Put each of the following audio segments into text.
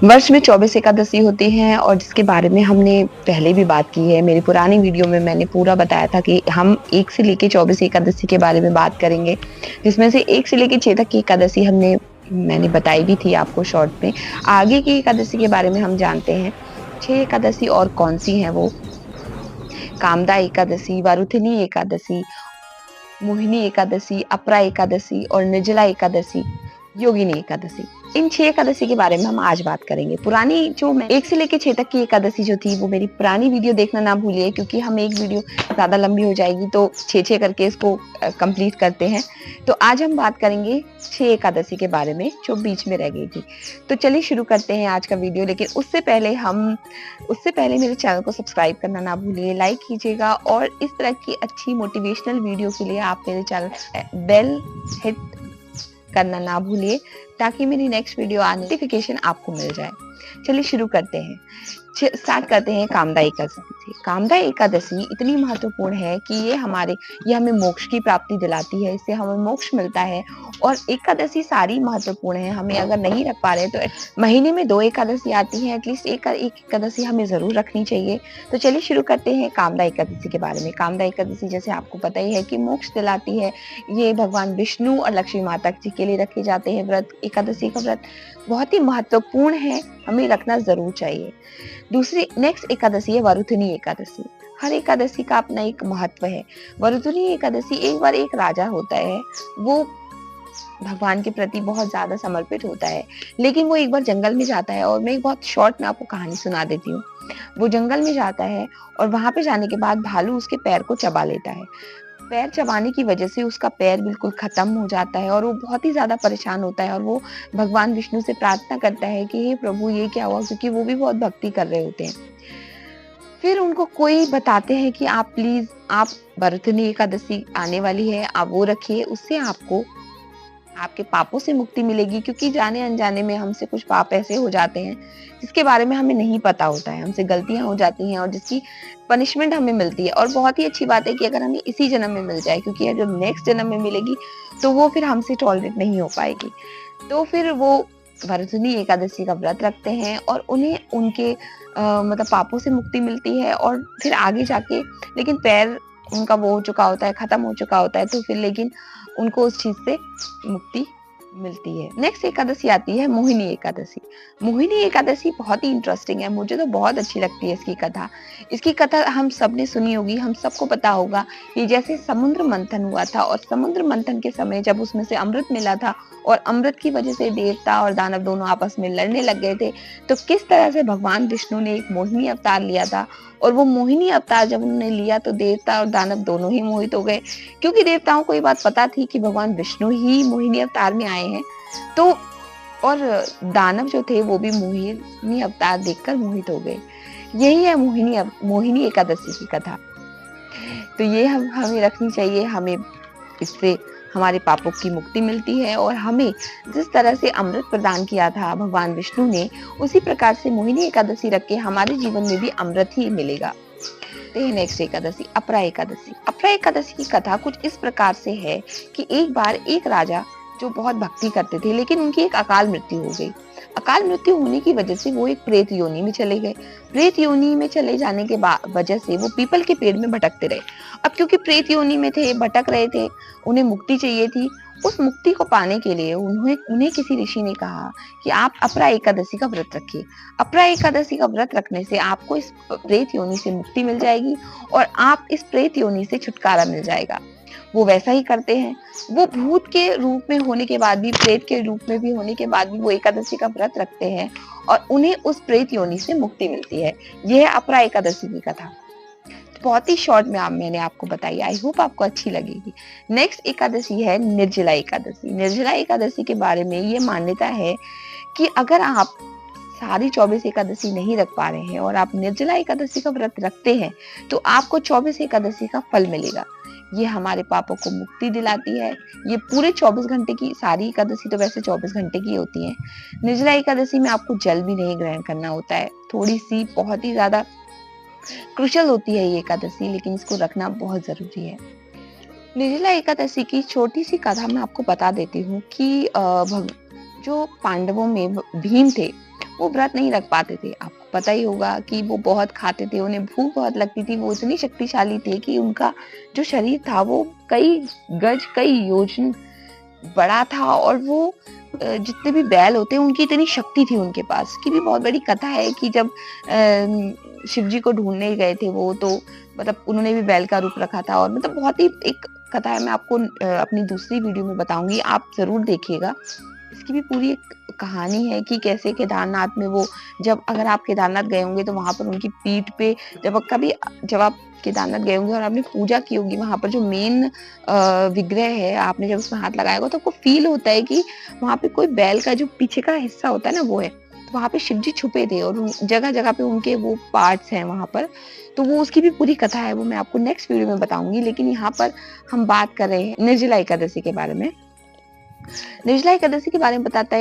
वर्ष में 24 एकादशी होती हैं और जिसके बारे में हमने पहले भी बात की है। मेरी पुरानी वीडियो में मैंने पूरा बताया था कि हम 1 से लेके 24 एकादशी के बारे में बात करेंगे, जिसमें से 1 से लेके 6 तक की एकादशी मैंने बताई भी थी आपको शॉर्ट में। आगे की एकादशी के बारे में हम जानते हैं। 6 एकादशी और कौन-सी हैं वो? कामदा एकादशी, वारुथिनी एकादशी, मोहिनी एकादशी, अपरा एकादशी और निर्जला एकादशी, योगिनी एकादशी। इन 6 एकादशी के बारे में हम आज बात करेंगे। पुरानी जो मैं 1 से लेके 6 तक की एकादशी जो थी, वो मेरी पुरानी वीडियो देखना ना भूलिए, क्योंकि हम एक वीडियो ज़्यादा लंबी हो जाएगी, तो 6-6 करके इसको कंप्लीट करते हैं। तो आज हम बात करेंगे 6 एकादशी के बारे में, जो बीच में रह गई थी। तो चलिए शुरू करते हैं आज का वीडियो, लेकिन उससे पहले मेरे चैनल को सब्सक्राइब करना ना भूलिए, लाइक कीजिएगा और इस तरह की अच्छी मोटिवेशनल वीडियो के लिए आप मेरे चैनल बेल हिट करना ना भूलिए, ताकि मेरी नेक्स्ट वीडियो आने नोटिफिकेशन आपको मिल जाए। चलिए शुरू करते हैं। स्टार्ट करते हैं कामदा एकादशी से। कामदा एकादशी इतनी महत्वपूर्ण है कि ये हमें मोक्ष की प्राप्ति दिलाती है, इससे हमें मोक्ष मिलता है। और एकादशी सारी महत्वपूर्ण है, हमें अगर नहीं रख पा रहे तो महीने में 2 एकादशी आती हैं, एटलीस्ट एक एकादशी हमें जरूर रखनी चाहिए। तो चलिए शुरू करते हैं कामदा एकादशी के बारे में। कामदा एकादशी जैसे आपको पता ही है कि मोक्ष दिलाती है। ये भगवान विष्णु और लक्ष्मी माता जी के लिए रखे जाते हैं व्रत। एकादशी का व्रत बहुत ही महत्वपूर्ण है, हमें रखना जरूर चाहिए। दूसरी नेक्स्ट एकादशी है वरुथिनी एकादशी। हर एकादशी का अपना एक महत्व है। वरुथिनी एकादशी एक बार एक राजा होता है, वो भगवान के प्रति बहुत ज्यादा समर्पित होता है, लेकिन वो एक बार जंगल में जाता है। और मैं एक बहुत शॉर्ट में आपको कहानी सुना देती हूँ। वो जंगल में जाता है और वहां पे जाने के बाद भालू उसके पैर को चबा लेता है। पैर चबाने की वजह से उसका पैर बिल्कुल खत्म हो जाता है और वो बहुत ही ज्यादा परेशान होता है। और वो भगवान विष्णु से प्रार्थना करता है कि हे प्रभु, ये क्या हुआ, क्योंकि वो भी बहुत भक्ति कर रहे होते हैं। फिर उनको कोई बताते हैं कि आप प्लीज, आप भरतनी एकादशी आने वाली है, आप वो रखिए, उससे आपको आपके पापों से मुक्ति मिलेगी। क्योंकि जाने अनजाने में हमसे कुछ पाप ऐसे हो जाते हैं जिसके बारे में हमें नहीं पता होता है, हमसे गलतियां हो जाती हैं और जिसकी पनिशमेंट हमें मिलती है। और बहुत ही अच्छी बात है कि अगर हमें इसी जन्म में मिल जाए, क्योंकि अगर नेक्स्ट जन्म में मिलेगी तो वो फिर हमसे टॉलरेट नहीं हो पाएगी। तो फिर वो भरतनी एकादशी का व्रत रखते हैं और उन्हें उनके मतलब पापों से मुक्ति मिलती है। और फिर आगे जाके, लेकिन पैर उनका वो हो चुका होता है, खत्म हो चुका होता है, तो फिर लेकिन उनको उस चीज से मुक्ति मिलती है। नेक्स्ट एकादशी आती है मोहिनी एकादशी। मोहिनी एकादशी बहुत ही इंटरेस्टिंग है, मुझे तो बहुत अच्छी लगती है इसकी कथा। इसकी कथा हम सब ने सुनी होगी, हम सबको पता होगा कि जैसे समुद्र मंथन हुआ था और समुद्र मंथन के समय जब उसमें से अमृत मिला था और अमृत की वजह से देवता और दानव दोनों आपस में लड़ने लग गए थे, तो किस तरह से भगवान विष्णु ने एक मोहिनी अवतार लिया था। और वो मोहिनी अवतार जब उन्होंने लिया तो देवता और दानव दोनों ही मोहित हो गए, क्योंकि देवताओं को ये बात पता थी कि भगवान विष्णु ही मोहिनी अवतार में आए हैं। तो और दानव जो थे वो भी मोहिनी अवतार देखकर मोहित हो गए। यही है मोहिनी एकादशी की कथा। तो ये हमें रखनी चाहिए, हमें इससे हमारे पापों की मुक्ति मिलती है। और हमें जिस तरह से अमृत प्रदान किया था भगवान विष्णु ने, उसी प्रकार से मोहिनी एकादशी रख के हमारे जीवन में भी अमृत ही मिलेगा। तो ये नेक्स्ट एकादशी अपरा एकादशी। अपरा एकादशी की कथा कुछ इस प्रकार से है कि एक बार एक राजा जो बहुत भक्ति करते थे, लेकिन उनकी एक अकाल मृत्यु हो गई। अकाल मृत्यु होने की वजह से वो एक प्रेत योनि में चले गए। प्रेत योनि में चले जाने के वजह से वो पीपल के पेड़ में भटकते रहे। अब क्योंकि प्रेत योनि में थे, भटक रहे थे, उन्हें मुक्ति चाहिए थी। उस मुक्ति को पाने के लिए उन्हें किसी ऋषि ने कहा कि आप अपरा एकादशी का व्रत रखिए। अपरा एकादशी का व्रत रखने से आपको इस प्रेत योनि से मुक्ति मिल जाएगी और आप इस प्रेत योनि से छुटकारा मिल जाएगा। वो वैसा ही करते हैं। वो भूत के रूप में होने के बाद भी, प्रेत के रूप में भी होने के बाद भी वो एकादशी का व्रत रखते हैं और उन्हें उस प्रेत योनि से मुक्ति मिलती है। यह है अपरा एकादशी की कथा। बहुत ही शॉर्ट में मैंने आपको बताई, आई होप आपको अच्छी लगेगी। नेक्स्ट एकादशी है निर्जला एकादशी। निर्जला एकादशी के बारे में ये मान्यता है कि अगर आप सारी 24 एकादशी नहीं रख पा रहे हैं और आप निर्जला एकादशी का व्रत रखते हैं, तो आपको 24 एकादशी का फल मिलेगा। ये हमारे पापों को मुक्ति दिलाती है। ये पूरे 24 घंटे की, सारी एकादशी तो वैसे 24 घंटे की होती है। निर्जला एकादशी में आपको जल भी नहीं ग्रहण करना होता है। थोड़ी सी बहुत ही ज्यादा क्रुशल होती है ये एकादशी, लेकिन इसको रखना बहुत जरूरी है। निर्जला एकादशी की छोटी सी कथा मैं आपको बता देती हूँ कि जो पांडवों में भीम थे, वो व्रत नहीं रख पाते थे। आपको पता ही होगा कि वो बहुत खाते थे, उन्हें भूख बहुत लगती थी, वो इतनी शक्तिशाली थे कि उनका जो शरीर था वो कई गज, कई योजन बड़ा था, और वो जितने भी बैल होते हैं उनकी इतनी शक्ति थी उनके पास। की भी बहुत बड़ी कथा है कि जब शिव जी को ढूंढने गए थे वो, तो मतलब उन्होंने भी बैल का रूप रखा था, और मतलब बहुत ही एक कथा है, मैं आपको अपनी दूसरी वीडियो में बताऊंगी, आप जरूर देखिएगा। इसकी भी पूरी एक कहानी है कि कैसे केदारनाथ में वो, जब अगर आप केदारनाथ गए होंगे तो वहां पर उनकी पीठ पे, जब आप केदारनाथ गए होंगे और आपने पूजा की होगी, वहां पर जो मेन विग्रह है, आपने जब उसमें हाथ लगाया होगा तो आपको फील होता है कि वहां पे कोई बैल का जो पीछे का हिस्सा होता है ना, वो है। तो वहां पे शिव जी छुपे थे और जगह जगह पे उनके वो पार्ट्स हैं वहां पर। तो वो उसकी भी पूरी कथा है, वो मैं आपको नेक्स्ट वीडियो में बताऊंगी। लेकिन यहाँ पर हम बात कर रहे हैं निर्जला एकादशी के बारे में। निर्जला एकादशी के बारे में बताते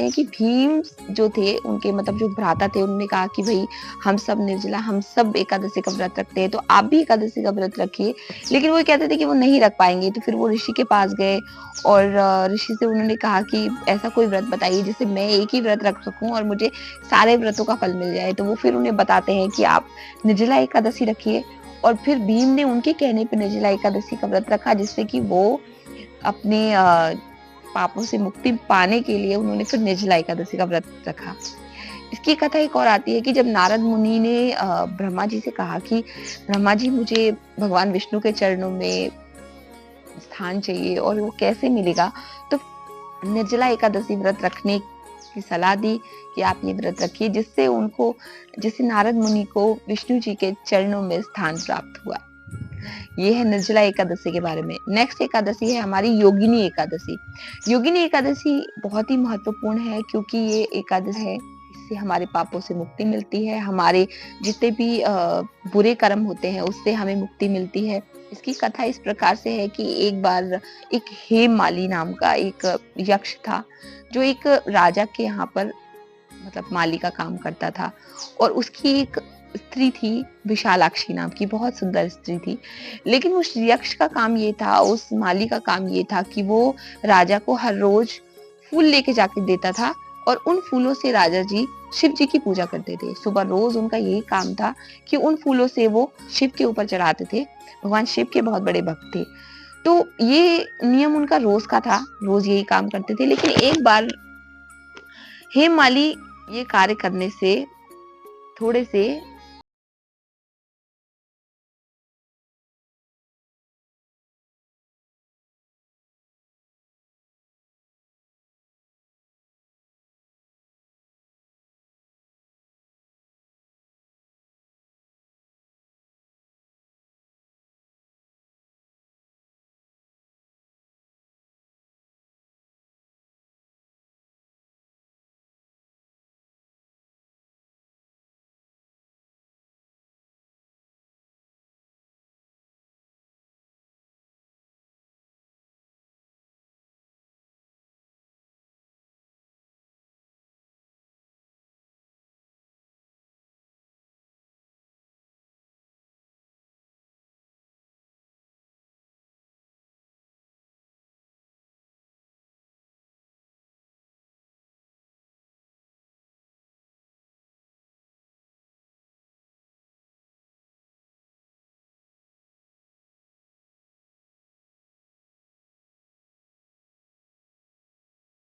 हैं कि भीम जो थे, उनके मतलब जो भ्राता थे, उन्होंने कहा कि भाई हम सब निर्जला, हम सब एकादशी का व्रत रखते हैं, तो आप भी एकादशी का व्रत रखिए। लेकिन वो कहते थे कि वो नहीं रख पाएंगे। तो फिर वो ऋषि के पास गए और ऋषि से उन्होंने कहा कि ऐसा कोई व्रत बताइए जिससे मैं एक ही व्रत रख सकूं और मुझे सारे व्रतों का फल मिल जाए। तो वो फिर उन्हें बताते हैं कि आप निर्जला एकादशी रखिए। और फिर भीम ने उनके कहने पर निर्जला एकादशी का व्रत रखा, जिससे कि वो अपने पापों से मुक्ति पाने के लिए उन्होंने फिर निर्जला एकादशी का व्रत रखा। इसकी कथा एक और आती है कि जब नारद मुनि ने ब्रह्मा जी से कहा कि ब्रह्मा जी, मुझे भगवान विष्णु के चरणों में स्थान चाहिए और वो कैसे मिलेगा, तो निर्जला एकादशी व्रत रखने की सलाह दी कि आप ये व्रत रखिए, जिससे नारद मुनि को विष्णु जी के चरणों में स्थान प्राप्त हुआ। ये है निर्जला एकादशी के बारे में। नेक्स्ट एकादशी है हमारी योगिनी एकादशी। योगिनी एकादशी बहुत ही महत्वपूर्ण है, क्योंकि ये एकादशी है, इससे हमारे पापों से मुक्ति मिलती है, हमारे जितने भी बुरे कर्म होते हैं उससे हमें मुक्ति मिलती है। इसकी कथा इस प्रकार से है कि एक बार एक हेममाली नाम का एक यक्ष था, जो एक राजा के यहाँ पर मतलब माली का काम करता था, और उसकी एक स्त्री थी विशालाक्षी नाम की, बहुत सुंदर स्त्री थी। लेकिन उस यक्ष का काम ये था, उस माली का काम ये था कि वो राजा को हर रोज फूल लेके जाके देता था, और उन फूलों से राजा जी शिव जी की पूजा करते थे। सुबह रोज उनका यही काम था कि उन फूलों से वो शिव के ऊपर चढ़ाते थे। भगवान शिव के बहुत बड़े भक्त थे, तो ये नियम उनका रोज का था, रोज यही काम करते थे। लेकिन एक बार हेममाली ये कार्य करने से थोड़े से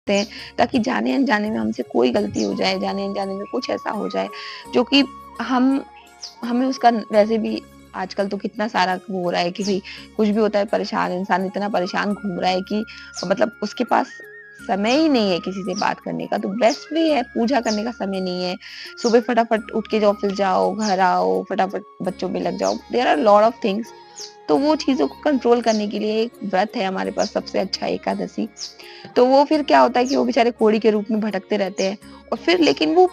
हैं, ताकि जाने अनजाने में हमसे कोई गलती हो जाए, जाने अनजाने में कुछ ऐसा हो जाए जो कि हम हमें उसका, वैसे भी आजकल तो कितना सारा वो हो रहा है कि भाई कुछ भी होता है, परेशान इंसान इतना परेशान घूम रहा है कि मतलब उसके पास समय ही नहीं है किसी से बात करने का। तो बेस्ट वे है, पूजा करने का समय नहीं है, सुबह फटाफट उठ के ऑफिस जाओ, घर आओ, फटाफट बच्चों में लग जाओ, there are lot of things. तो वो चीजों को कंट्रोल करने के लिए एक व्रत है हमारे पास सबसे अच्छा, एकादशी। तो वो फिर क्या होता है कि वो बेचारे कोढ़ी के रूप में भटकते रहते हैं, और फिर लेकिन वो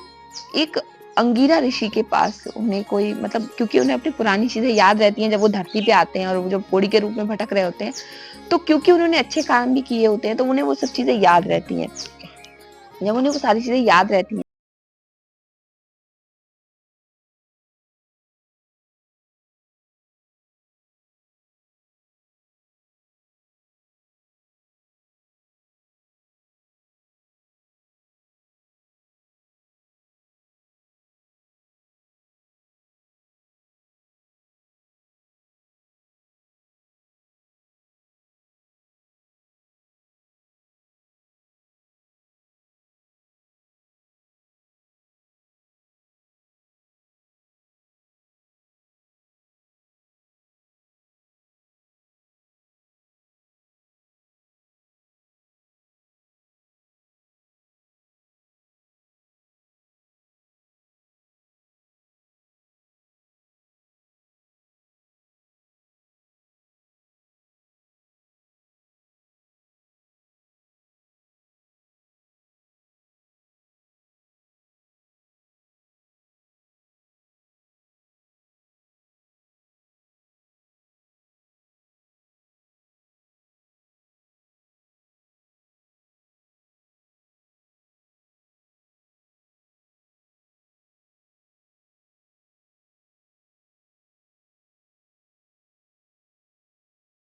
एक अंगिरा ऋषि के पास, उन्हें कोई मतलब, क्योंकि उन्हें अपनी पुरानी चीजें याद रहती हैं जब वो धरती पे आते हैं और वो जब कोढ़ी के रूप में भटक रहे होते हैं, तो क्योंकि उन्होंने अच्छे काम भी किए होते हैं तो उन्हें वो सब चीजें याद रहती हैं। जब उन्हें वो सारी चीजें याद रहती हैं